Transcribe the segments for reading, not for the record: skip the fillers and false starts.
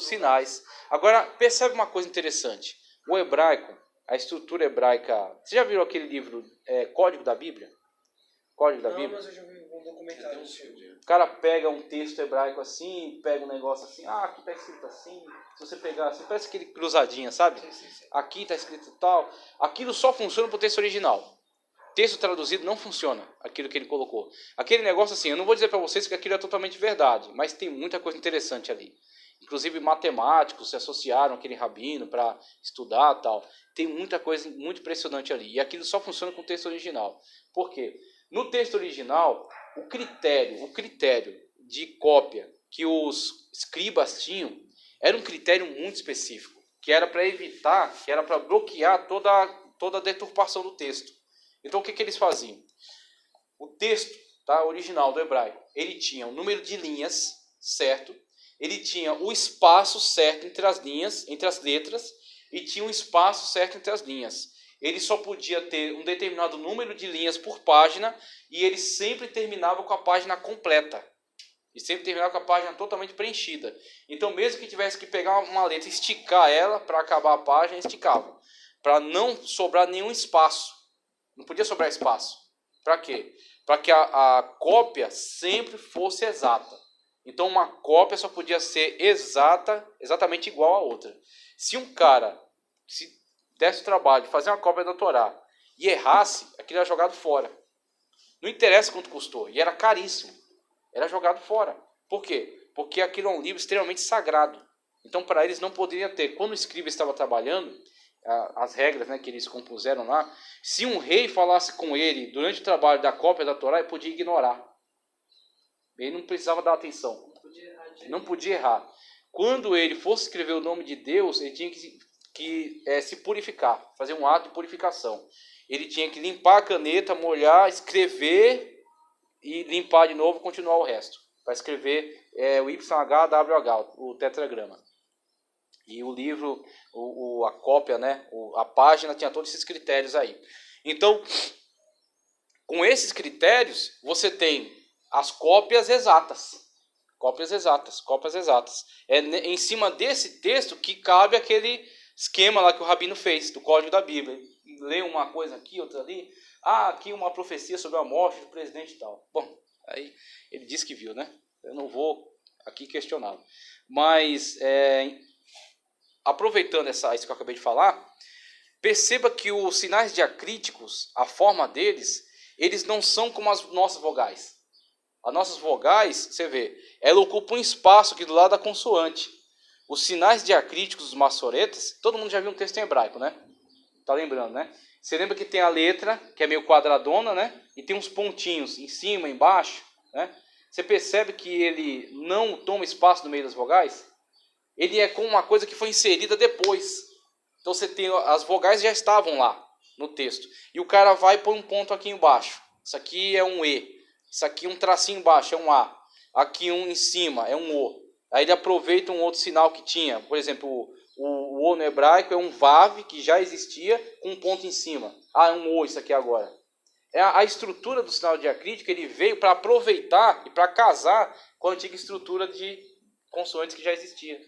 os sinais. Agora, percebe uma coisa interessante. O hebraico, a estrutura hebraica... Você já viu aquele livro, Código da Bíblia? Código da Bíblia? Não, mas eu já vi um documentário. O cara pega um texto hebraico assim, pega um negócio assim, aqui está escrito assim. Se você pegar assim, parece aquele cruzadinha, sabe? Sim. Aqui está escrito tal. Aquilo só funciona para o texto original. Texto traduzido não funciona, aquilo que ele colocou. Aquele negócio assim, eu não vou dizer para vocês que aquilo é totalmente verdade, mas tem muita coisa interessante ali. Inclusive matemáticos se associaram àquele rabino para estudar tal. Tem muita coisa muito impressionante ali. E aquilo só funciona com o texto original. Por quê? No texto original, o critério de cópia que os escribas tinham era um critério muito específico, que era para evitar, que era para bloquear toda a deturpação do texto. Então o que eles faziam? O texto original do hebraico, ele tinha o número de linhas certo, ele tinha o espaço certo entre as linhas, entre as letras, e tinha um espaço certo entre as linhas. Ele só podia ter um determinado número de linhas por página, e ele sempre terminava com a página completa. E sempre terminava com a página totalmente preenchida. Então mesmo que tivesse que pegar uma letra e esticar ela para acabar a página, esticava. Para não sobrar nenhum espaço. Não podia sobrar espaço. Para quê? Para que a cópia sempre fosse exata. Então uma cópia só podia ser exatamente igual à outra. Se um cara se desse o trabalho de fazer uma cópia da Torá e errasse, aquilo era jogado fora. Não interessa quanto custou. E era caríssimo. Era jogado fora. Por quê? Porque aquilo é um livro extremamente sagrado. Então para eles não poderia ter. Quando o escriba estava trabalhando, as regras, né, que eles compuseram lá, se um rei falasse com ele durante o trabalho da cópia da Torá, ele podia ignorar. Ele não precisava dar atenção. Não podia errar. Quando ele fosse escrever o nome de Deus, ele tinha que se purificar, fazer um ato de purificação. Ele tinha que limpar a caneta, molhar, escrever e limpar de novo e continuar o resto. Para escrever o YHWH, o tetragrama. E o livro, a cópia, né, a página tinha todos esses critérios aí. Então, com esses critérios, você tem as cópias exatas. Cópias exatas. É em cima desse texto que cabe aquele esquema lá que o Rabino fez, do Código da Bíblia. Lê uma coisa aqui, outra ali. Aqui uma profecia sobre a morte do presidente e tal. Bom, aí ele disse que viu, né? Eu não vou aqui questioná-lo. Mas, aproveitando isso que eu acabei de falar, perceba que os sinais diacríticos, a forma deles, eles não são como as nossas vogais. As nossas vogais, você vê, ela ocupa um espaço aqui do lado da consoante. Os sinais diacríticos dos maçoretas, todo mundo já viu um texto em hebraico, né? Tá lembrando, né? Você lembra que tem a letra, que é meio quadradona, né? E tem uns pontinhos em cima, embaixo, né? Você percebe que ele não toma espaço no meio das vogais? Ele é como uma coisa que foi inserida depois. Então você tem, as vogais já estavam lá no texto. E o cara vai e põe um ponto aqui embaixo. Isso aqui é um E. Isso aqui um tracinho embaixo é um A. Aqui um em cima é um O. Aí ele aproveita um outro sinal que tinha. Por exemplo, o O no hebraico é um Vav, que já existia, com um ponto em cima. É um O isso aqui agora. A estrutura do sinal diacrítico, ele veio para aproveitar e para casar com a antiga estrutura de consoantes que já existia.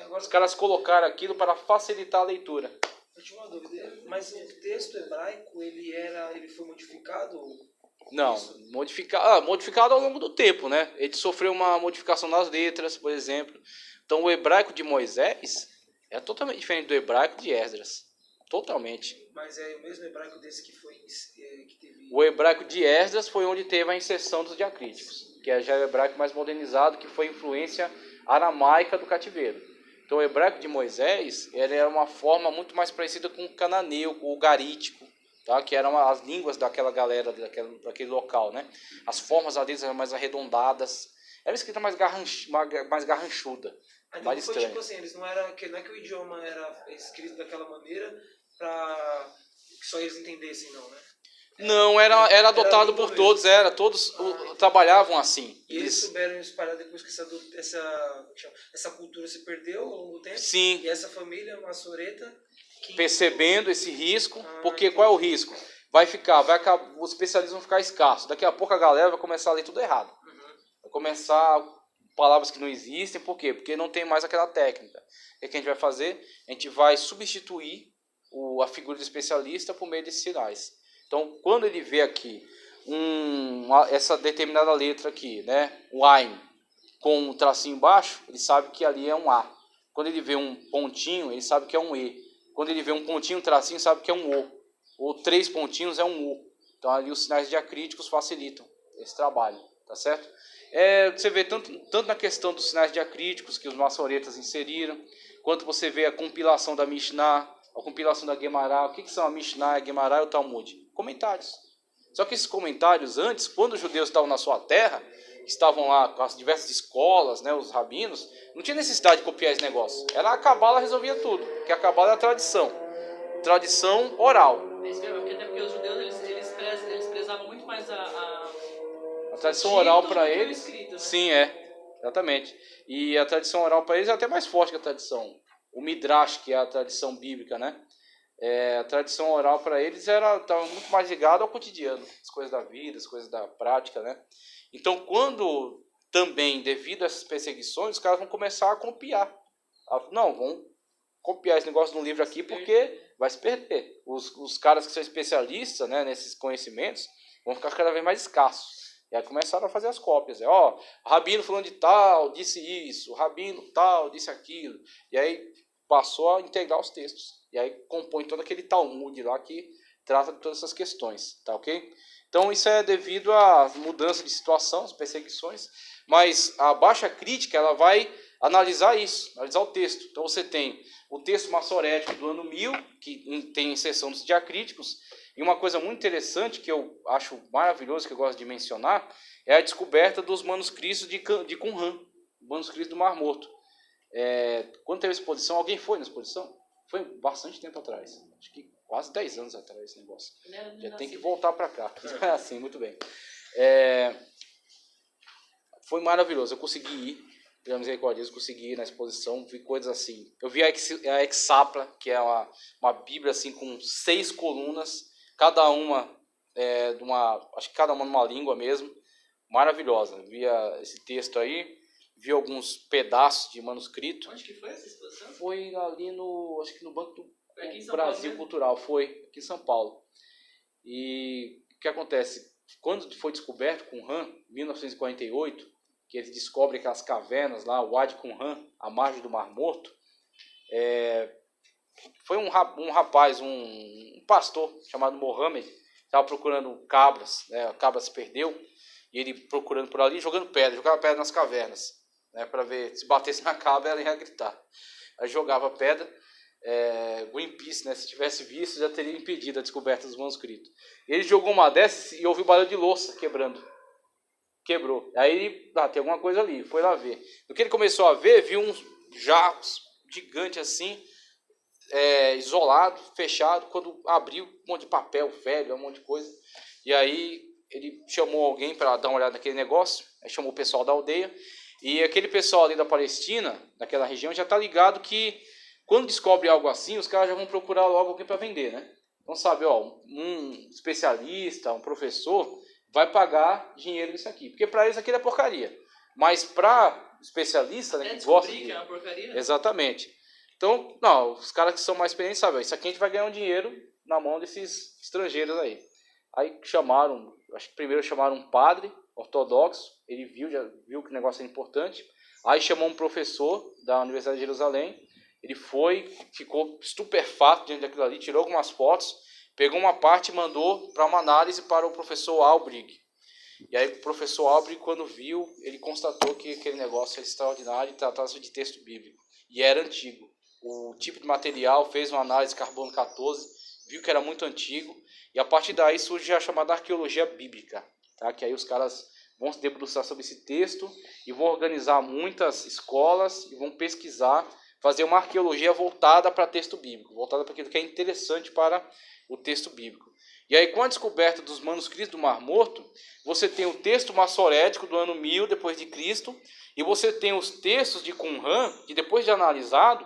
Agora, os caras colocaram aquilo para facilitar a leitura. Eu tinha uma dúvida, mas o texto hebraico, ele foi modificado? Não, modificado ao longo do tempo, né? Ele sofreu uma modificação nas letras, por exemplo. Então o hebraico de Moisés é totalmente diferente do hebraico de Esdras. Totalmente. Mas é o mesmo hebraico desse que foi que teve... O hebraico de Esdras foi onde teve a inserção dos diacríticos, que é já o hebraico mais modernizado, que foi influência aramaica do cativeiro. Então o hebraico de Moisés era uma forma muito mais parecida com o cananeu, com o garítico, tá? Que eram as línguas daquela galera, daquele local, né? As formas deles eram mais arredondadas, era escrita mais garranchuda, Então mais foi estranha. tipo assim, não é que o idioma era escrito daquela maneira para que só eles entendessem, não, né? Não, era adotado por todos, todos trabalhavam assim. E eles souberam espalhar depois que essa cultura se perdeu ao longo do tempo? Sim. E essa família maçoreta... Percebendo esse risco, porque qual é o risco? Vai acabar, os especialistas vão ficar escassos. Daqui a pouco a galera vai começar a ler tudo errado. Vai começar a palavras que não existem. Por quê? Porque não tem mais aquela técnica. O que a gente vai fazer? A gente vai substituir a figura do especialista por meio desses sinais. Então, quando ele vê aqui essa determinada letra aqui, né, o AIM, com um tracinho embaixo, ele sabe que ali é um A. Quando ele vê um pontinho, ele sabe que é um E. Quando ele vê um pontinho, um tracinho, sabe que é um O. Ou 3 pontinhos é um U. Então ali os sinais diacríticos facilitam esse trabalho, tá certo? Você vê tanto na questão dos sinais diacríticos que os maçoretas inseriram, quanto você vê a compilação da Mishnah, a compilação da Guemará. O que são a Mishnah, a Guemará e o Talmud? Comentários. Só que esses comentários antes, quando os judeus estavam na sua terra, estavam lá com as diversas escolas, né, os rabinos, não tinha necessidade de copiar esse negócio. A Cabala resolvia tudo, porque a Cabala é a tradição oral. Até porque os judeus eles prezavam muito mais a tradição oral para eles, escrito, né? Sim, exatamente. E a tradição oral para eles é até mais forte que a tradição, o Midrash, que é a tradição bíblica, né? A tradição oral para eles estava muito mais ligada ao cotidiano, as coisas da vida, as coisas da prática, né? Então, quando também, devido a essas perseguições, os caras vão começar a copiar. Não, vão copiar esse negócio no livro aqui porque vai se perder. Os caras que são especialistas, né, nesses conhecimentos vão ficar cada vez mais escassos. E aí começaram a fazer as cópias. Rabino falando de tal, disse isso, rabino tal, disse aquilo. E aí passou a integrar os textos. E aí compõe todo aquele Talmud lá que trata de todas essas questões, tá ok? Então isso é devido à mudança de situação, as perseguições, mas a baixa crítica ela vai analisar isso, analisar o texto. Então você tem o texto maçorético do ano 1000, que tem inserção dos diacríticos, e uma coisa muito interessante que eu acho maravilhoso, que eu gosto de mencionar, é a descoberta dos manuscritos de Qumran, manuscritos do Mar Morto. Quando teve a exposição, alguém foi na exposição? Foi bastante tempo atrás, acho que quase 10 anos atrás esse negócio. Já tem que voltar para cá. Assim, muito bem. Foi maravilhoso, eu consegui ir, pela misericórdia, eu consegui ir na exposição, vi coisas assim. Eu vi a Exapla, que é uma bíblia assim, com 6 colunas, cada uma, acho que cada uma numa língua mesmo, maravilhosa. Eu vi esse texto aí, vi alguns pedaços de manuscrito. Onde que foi essa exposição? Foi ali acho que no Banco do Paulo, Brasil né? Cultural, foi aqui em São Paulo. E o que acontece? Quando foi descoberto Qumran, em 1948, que eles descobrem aquelas cavernas lá, o Wadi Qumran, à margem do Mar Morto, foi um rapaz, um pastor chamado Mohammed, estava procurando cabras, né? A cabra se perdeu, e ele procurando por ali, jogava pedra nas cavernas, né? Para ver se batesse na cabra ela ia gritar. Aí jogava pedra. Greenpeace, né, se tivesse visto, já teria impedido a descoberta dos manuscritos. Ele jogou uma dessas e ouviu o barulho de louça quebrando. Quebrou. Aí ele, tem alguma coisa ali, foi lá ver. No que ele começou a ver, viu uns jarros gigantes assim, isolado, fechado. Quando abriu, um monte de papel velho, um monte de coisa. E aí ele chamou alguém para dar uma olhada naquele negócio. Aí chamou o pessoal da aldeia. E aquele pessoal ali da Palestina, daquela região, já está ligado que quando descobre algo assim, os caras já vão procurar logo alguém para vender, né? Então, sabe, um especialista, um professor, vai pagar dinheiro nisso aqui. Porque para eles aquilo é porcaria. Mas para especialista, né, que gosta de... que é uma porcaria. Exatamente. Então, não, os caras que são mais experientes sabem, isso aqui a gente vai ganhar um dinheiro na mão desses estrangeiros aí. Aí chamaram, acho que primeiro chamaram um padre ortodoxo, ele já viu que o negócio é importante. Aí chamou um professor da Universidade de Jerusalém. Ele ficou estupefato diante daquilo ali, tirou algumas fotos, pegou uma parte e mandou para uma análise para o professor Albrig. E aí o professor Albrig, quando viu, ele constatou que aquele negócio era extraordinário e tratava-se de texto bíblico. E era antigo. O tipo de material, fez uma análise carbono 14, viu que era muito antigo. E a partir daí surge a chamada arqueologia bíblica. Tá? Que aí os caras vão se debruçar sobre esse texto e vão organizar muitas escolas e vão pesquisar, fazer uma arqueologia voltada para texto bíblico, voltada para aquilo que é interessante para o texto bíblico. E aí, com a descoberta dos manuscritos do Mar Morto, você tem o texto maçorético do ano 1000 depois de Cristo, e você tem os textos de Qumran, que depois de analisado,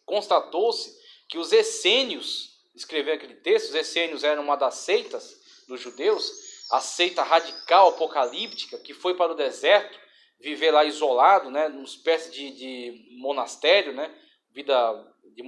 constatou-se que os essênios escreveram aquele texto. Os essênios eram uma das seitas dos judeus, a seita radical apocalíptica, que foi para o deserto, viver lá isolado, né, numa espécie de monastério, né, vida de